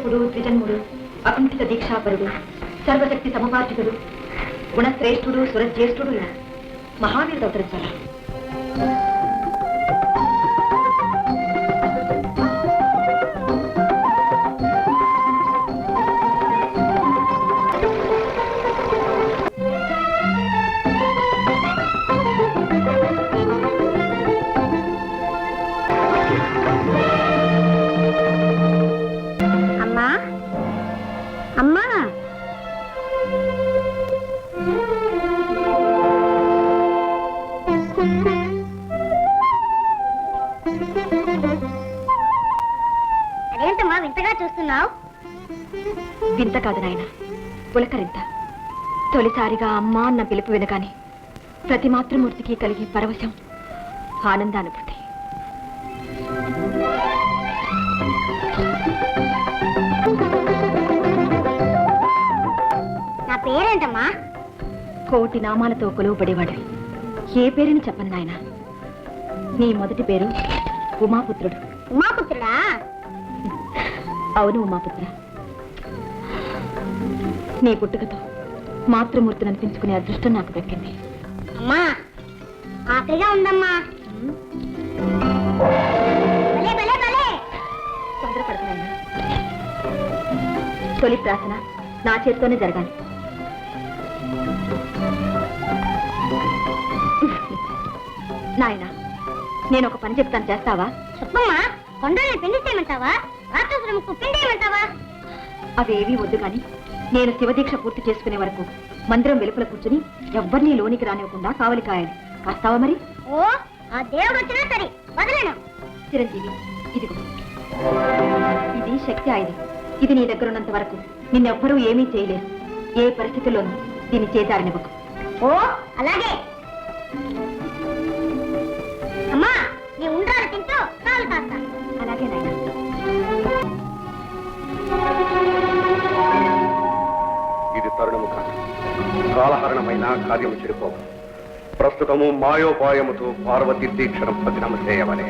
స్వరూపుడు ద్విజన్ముడు అకుంఠిత దీక్షాపరుడు సర్వశక్తి సమపార్జితుడు గుణశ్రేష్ఠుడు సురజ్యేష్ఠుడు ఇలా మహావీరుడు అవతరించాలా. అదేంటమ్మా వింతగా చూస్తున్నావు? వింత కాదు నాయన, పులకరింత. తొలిసారిగా అమ్మా అన్న పిలుపు వినగానే ప్రతి మాతృమూర్తికి కలిగే పరవశం, ఆనందానుభూతి. నా పేరేంటమ్మా? కోటి నామాలతో కొలువుపడేవాడివి. ఏ పేరుని చెప్పను నాయన. నీ మొదటి పేరు ఉమాపుత్రుడు. ఉమాపుత్రుడా? అవును ఉమాపుత్ర. నీ పుట్టుకతో మాతృమూర్తిని అనిపించుకునే అదృష్టం నాకు దక్కింది. అమ్మా ఆకలిగా ఉందమ్మా. తొందరపడుతున్నాయినా. తొలి ప్రార్థన నా చేతితోనే జరగాలి. నాయన, నేను ఒక పని చెప్తాను, చేస్తావా? చెప్పమ్మా. కొండల్ని పిండి చేయమంటావా? రాక్షసులకు పిండి చేయమంటావా? అవేవీ వద్దు కానీ నేను శివదీక్ష పూర్తి చేసుకునే వరకు మందిరం వెలుపల కూర్చుని ఎవ్వరినీ లోనికి రానివ్వకుండా కావలి కాయాలి. కాస్తావా మరి? ఓ, ఆ దేవుడు వచ్చినా సరే వదలను. చిరంజీవి, ఇదిగో, ఇది శక్తి ఆయుధం. ఇది నీ దగ్గర ఉన్నంత వరకు నిన్నెవ్వరూ ఏమీ చేయలేరు. ఏ పరిస్థితుల్లోనూ దీన్ని చేజారనివ్వకు. ఓ అలాగే. అమ్మా, నీ ఉండ్రాలు తింటూ కాలు కాస్తా. అలాగే నాయన. ఇది తరుణము కాదు, కాలహరణమైన కార్యము చెడిపోవు. ప్రస్తుతము మాయోపాయముతో పార్వతి దీక్షను పతినము చేయవలే.